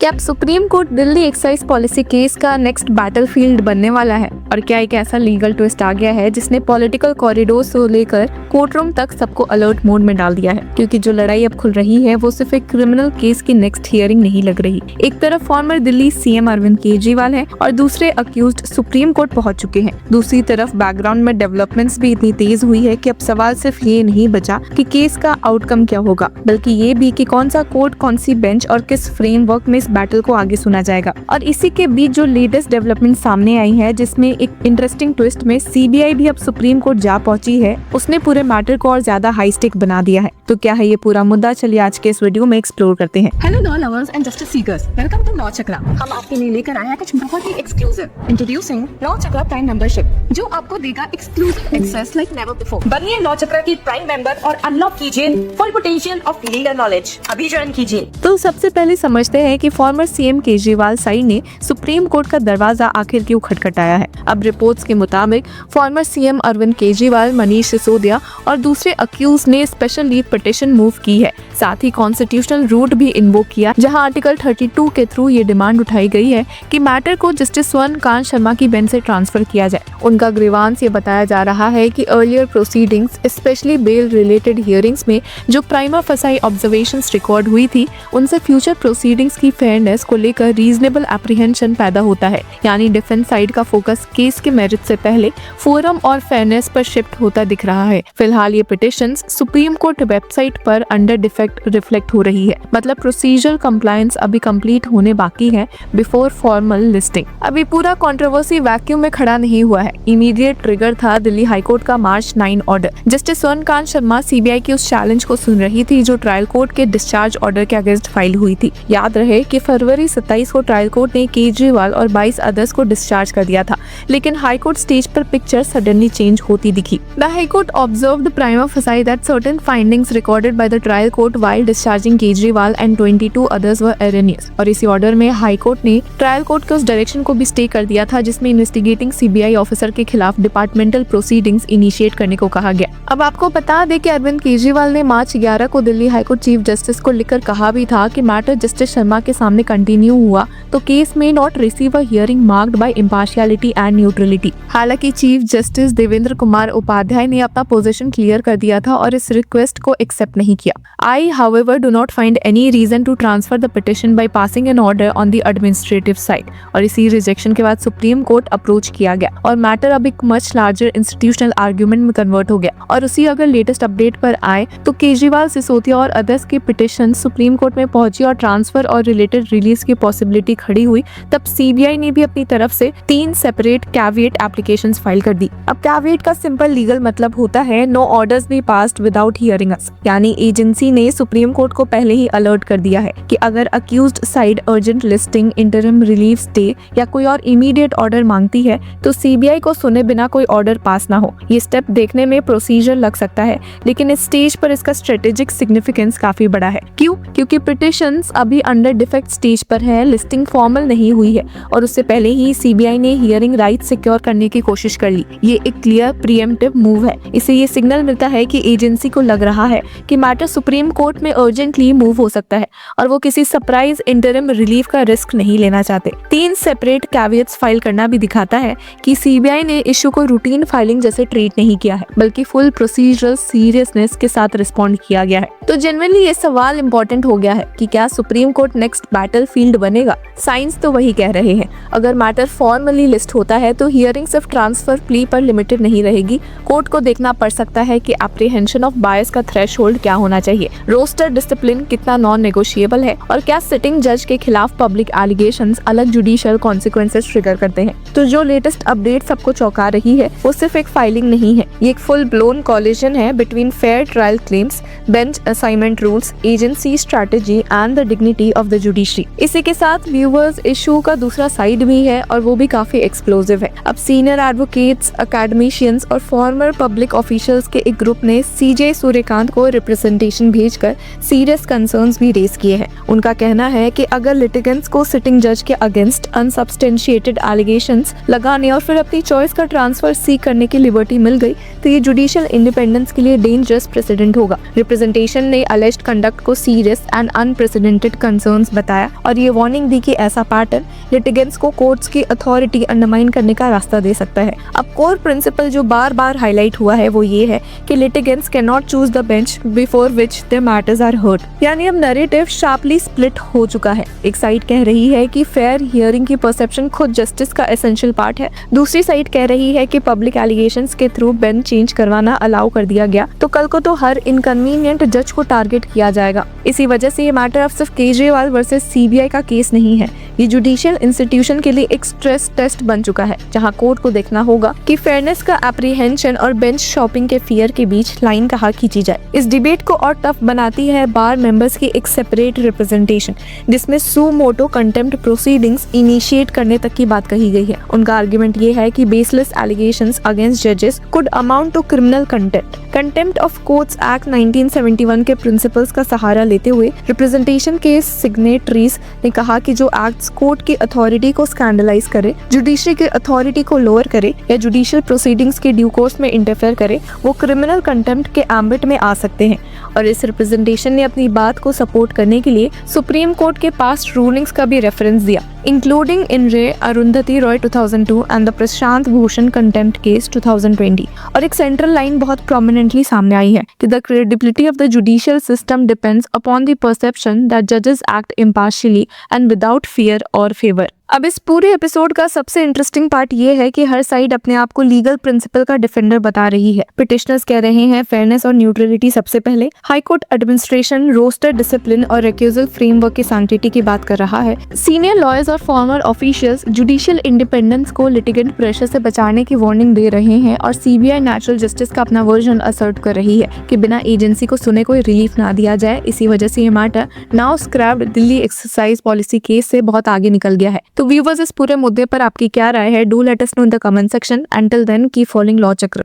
क्या अब supreme court Delhi excise policy case का नेक्स्ट बैटलफील्ड बनने वाला है? और क्या एक ऐसा लीगल ट्विस्ट आ गया है जिसने पॉलिटिकल कॉरिडोर से लेकर कोर्ट रूम तक सबको अलर्ट मोड में डाल दिया है? क्योंकि जो लड़ाई अब खुल रही है वो सिर्फ एक क्रिमिनल केस की नेक्स्ट हियरिंग नहीं लग रही। एक तरफ फॉर्मर दिल्ली सीएम अरविंद केजरीवाल है और दूसरे अक्यूज्ड सुप्रीम कोर्ट पहुंच चुके हैं। दूसरी तरफ बैकग्राउंड में डेवलपमेंट्स भी इतनी तेज हुई है कि अब सवाल सिर्फ ये नहीं बचा कि केस का आउटकम क्या होगा, बल्कि ये भी कि कौन सा कोर्ट, कौन सी बेंच और किस फ्रेमवर्क में इस बैटल को आगे सुना जाएगा। और इसी के बीच जो लेटेस्ट डेवलपमेंट सामने आई है, जिसमें एक इंटरेस्टिंग ट्विस्ट में सीबीआई भी अब सुप्रीम कोर्ट जा पहुंची है, उसने पूरे मैटर को और ज्यादा हाई स्टेक बना दिया है। तो क्या है ये पूरा मुद्दा, चलिए आज के इस वीडियो में एक्सप्लोर करते हैं। Hello law lovers and justice seekers, welcome to law Chakra. हम आपके लिए लेकर आए हैं कुछ बहुत ही exclusive. Introducing law Chakra prime membership, जो आपको देगा exclusive access like never before. बनिए लॉ चक्रा की प्राइम मेंबर और अनलॉक कीजिए full potential of legal knowledge. अभी ज्वाइन कीजिए। तो सबसे पहले समझते हैं कि फॉर्मर सीएम केजरीवाल साइड ने सुप्रीम कोर्ट का दरवाजा आखिर क्यों खटखटाया है। अब रिपोर्ट्स के मुताबिक फॉर्मर सीएम अरविंद केजरीवाल, मनीष सिसोदिया और दूसरे अक्यूज ने स्पेशल लीव पिटीशन मूव की है। साथ ही कॉन्स्टिट्यूशनल रूट भी इन्वोक किया, जहां आर्टिकल 32 के थ्रू ये डिमांड उठाई गई है कि मैटर को जस्टिस स्वर्णकांत शर्मा की बेंच से ट्रांसफर किया जाए। उनका ग्रीवांस ये बताया जा रहा है कि earlier proceedings, specially bail related hearings में जो प्राइमा फसाई ऑब्जर्वेशंस रिकॉर्ड हुई थी, उनसे फ्यूचर प्रोसीडिंग्स की फेयरनेस को लेकर रीजनेबल एप्रीहेंशन पैदा होता है। यानी डिफेंस साइड का फोकस केस के मेरिट से पहले फोरम और फेयरनेस पर शिफ्ट होता दिख रहा है। फिलहाल ये पिटिशंस सुप्रीम कोर्ट वेबसाइट पर अंडर डिफेक्ट रिफ्लेक्ट हो रही है, मतलब प्रोसीजरल कंप्लायंस अभी कंप्लीट होने बाकी है बिफोर फॉर्मल लिस्टिंग। अभी पूरा कंट्रोवर्सी वैक्यूम में खड़ा नहीं हुआ है। इमीडिएट ट्रिगर था दिल्ली हाईकोर्ट का March 9 order. Justice Swarnkanta Sharma CBI के उस चैलेंज को सुन रही थी जो ट्रायल कोर्ट के डिस्चार्ज ऑर्डर के अगेंस्ट फाइल हुई थी। याद रहे कि फरवरी 27 को ट्रायल कोर्ट ने केजरीवाल और 22 अदर्स को डिस्चार्ज कर दिया था, लेकिन हाईकोर्ट स्टेज पर पिक्चर सडनली चेंज होती दिखी। द हाईकोर्ट ऑब्जर्व्ड प्राइमा फसाई that certain findings recorded by the trial court while discharging Kejriwal and 22 others were erroneous। और इसी ऑर्डर में हाई कोर्ट ने ट्रायल कोर्ट के उस डायरेक्शन को भी स्टे कर दिया था जिसमें इन्वेस्टिगेटिंग सीबीआई ऑफिसर के खिलाफ डिपार्टमेंटल प्रोसीडिंग्स इनिशिएट करने को कहा गया। अब आपको बता दें कि अरविंद केजरीवाल ने मार्च 11 को दिल्ली हाईकोर्ट चीफ जस्टिस को लिखकर कहा भी था कि मैटर जस्टिस शर्मा के सामने कंटिन्यू हुआ तो केस में not receive a hearing marked by impartiality and neutrality. हालांकि चीफ जस्टिस देवेंद्र कुमार उपाध्याय ने अपना पोजीशन क्लियर कर दिया था और इस रिक्वेस्ट को एक्सेप्ट नहीं किया। I however do not find any reason to transfer the petition by passing an order on the administrative side। और इसी रिजेक्शन के बाद सुप्रीम कोर्ट अप्रोच किया गया और मैटर अब एक मच लार्जर इंस्टीट्यूशनल आर्ग्यूमेंट में कन्वर्ट हो गया। और उसी अगर लेटेस्ट अपडेट पर आए तो केजरीवाल, सिसोदिया और अदर्स की पिटिशन सुप्रीम कोर्ट में पहुंची और ट्रांसफर और रिलेटेड रिलीज की पॉसिबिलिटी खड़ी हुई। तब सीबीआई ने भी अपनी तरफ से 3 सेपरेट कैविएट एप्लीकेशंस फाइल कर दी। अब कैविएट का सिंपल लीगल मतलब होता है no orders be passed without hearing us. यानी एजेंसी ने सुप्रीम कोर्ट को पहले ही अलर्ट कर दिया है कि अगर accused side urgent listing, interim relief stay या कोई और इमीडिएट ऑर्डर मांगती है तो सीबीआई को सुने बिना कोई ऑर्डर पास ना हो। ये स्टेप देखने में प्रोसीजर लग सकता है, लेकिन इस स्टेज पर इसका स्ट्रेटेजिक सिग्निफिकेंस काफी बड़ा है। क्यों? क्योंकि पिटिशंस अभी अंडर डिफेक्ट स्टेज पर है, लिस्टिंग फॉर्मल नहीं हुई है और उससे पहले ही सीबीआई ने हियरिंग राइट सिक्योर करने की कोशिश कर ली। ये एक क्लियर प्रीएम्प्टिव मूव है। इससे ये सिग्नल मिलता है कि एजेंसी को लग रहा है कि मैटर सुप्रीम कोर्ट में अर्जेंटली मूव हो सकता है और वो किसी सरप्राइज इंटरिम रिलीफ का रिस्क नहीं लेना चाहते। 3 सेपरेट कैविएट्स फाइल करना भी दिखाता है कि सीबीआई ने इशू को रूटीन फाइलिंग जैसे ट्रीट नहीं किया है, बल्कि फुल प्रोसीजरल सीरियसनेस के साथ रिस्पॉन्ड किया गया है। तो जनरली ये सवाल इंपॉर्टेंट हो गया है कि क्या सुप्रीम कोर्ट नेक्स्ट बैटलफील्ड बनेगा? साइंस तो वही कह रहे हैं। अगर मैटर फॉर्मली लिस्ट होता है तो हियरिंग सिर्फ ट्रांसफर प्ली पर लिमिटेड नहीं रहेगी। कोर्ट को देखना पड़ सकता है कि एप्रीहेंशन ऑफ बायस का थ्रेशोल्ड क्या होना चाहिए, रोस्टर डिसिप्लिन कितना नॉन नेगोशिएबल है और क्या सिटिंग जज के खिलाफ पब्लिक एलिगेशंस अलग जुडिशियल कॉन्सिक्वेंसेस ट्रिगर करते हैं। तो जो लेटेस्ट अपडेट सबको चौंका रही है वो सिर्फ एक फाइलिंग नहीं है, ये एक फुल ब्लोन कॉलिजन है between fair trial claims, bench assignment rules, agency strategy and the dignity of the judiciary. इसी के साथ व्यूअर्स, इशू का दूसरा साइड भी है और वो भी काफी एक्सप्लोसिव है। अब सीनियर एडवोकेट्स, अकेडमिशियंस और फॉर्मर पब्लिक ऑफिशियल्स के एक ग्रुप ने सीजे सूर्यकांत को रिप्रेजेंटेशन भेजकर सीरियस कंसर्न्स भी रेज किए हैं। उनका कहना है कि अगर लिटिगेंट्स को सिटिंग जज के अगेंस्ट अनसब्सटेंशिएटेड एलिगेशंस लगाने और फिर अपनी चॉइस का ट्रांसफर सीक करने की लिबर्टी मिल गई तो ये जुडिशियल इंडिपेंडेंस के लिए डेंजरस प्रेसिडेंट होगा। रिप्रेजेंटेशन ने अलेज्ड कंडक्ट को सीरियस एंड अनप्रेसिडेंटेड कंसर्न्स बताया। बताया और ये वार्निंग दी कि ऐसा पैटर्न लिटिगेंट्स को कोर्ट्स की अथॉरिटी अंडरमाइन करने का रास्ता दे सकता है। अब कोर प्रिंसिपल जो बार बार हाईलाइट हुआ है वो ये है कि litigants can not choose the bench before which their matters are heard. यानी अब नैरेटिव शार्पली स्प्लिट हो चुका है। एक साइड कह रही है कि फेयर हियरिंग की परसेप्शन खुद जस्टिस का एसेंशियल पार्ट है, दूसरी साइड कह रही है कि पब्लिक एलिगेशंस के थ्रू बेंच चेंज करवाना अलाउ कर दिया गया तो कल को तो हर इनकन्वीनियंट जज को टारगेट किया जाएगा। इसी वजह से ये मैटर अब सिर्फ केजरीवाल वर्सेस सीबीआई का केस नहीं है, ये जुडिशियल इंस्टीट्यूशन के लिए एक स्ट्रेस टेस्ट बन चुका है जहां कोर्ट को देखना होगा कि फेयरनेस का एप्रीहेंशन और बेंच शॉपिंग के फियर के बीच लाइन कहाँ खींची जाए। इस डिबेट को और टफ बनाती है बार मेंबर्स की एक सेपरेट रिप्रेजेंटेशन जिसमें सू मोटो कंटेम्प्ट प्रोसीडिंग्स इनिशिएट करने तक की बात कही गई है। उनका आर्गुमेंट ये है कि बेसलेस एलिगेशंस अगेंस्ट जजेस could amount to criminal contempt of courts act 1971 के प्रिंसिपल्स का सहारा लेते हुए रिप्रेजेंटेशन के सिग्नेटरीज ने कहा कि जो एक्ट्स कोर्ट की अथॉरिटी को स्कैंडलाइज करे, जुडिशरी की अथॉरिटी को लोअर करे या जुडिशियल प्रोसीडिंग्स के ड्यू कोर्स में इंटरफेयर करे, वो क्रिमिनल कंटेम्प्ट के एम्बिट में आ सकते हैं। और इस रिप्रेजेंटेशन ने अपनी बात को सपोर्ट करने के लिए सुप्रीम कोर्ट के पास्ट रूलिंग्स का भी रेफरेंस दिया, इंक्लूडिंग इन रे Arundhati Roy 2002 and the Prashant Bhushan contempt case 2020। और एक सेंट्रल लाइन बहुत प्रोमिनेंटली सामने आई है कि the credibility of the judicial system depends upon the perception that जजेस act impartially and without fear और फेवर। अब इस पूरे एपिसोड का सबसे इंटरेस्टिंग पार्ट ये है कि हर साइड अपने आप को लीगल प्रिंसिपल का डिफेंडर बता रही है। पिटिशनर्स कह रहे हैं फेयरनेस और न्यूट्रलिटी सबसे पहले, high court administration roster discipline और रिक्यूजल फ्रेमवर्क की सैंक्टिटी की बात कर रहा है। सीनियर लॉयर्स और फॉर्मर ऑफिशियल्स जुडिशियल इंडिपेंडेंस को लिटिगेंट प्रेशर से बचाने की वार्निंग दे रहे हैं और सीबीआई नेचुरल जस्टिस का अपना वर्जन असर्ट कर रही है कि बिना एजेंसी को सुने कोई रिलीफ ना दिया जाए। इसी वजह से ये matter now scraped Delhi exercise policy case से बहुत आगे निकल गया है। तो व्यूअर्स, इस पूरे मुद्दे पर आपकी क्या राय है? Do let us know in the comment section. Until then keep following law चक्र।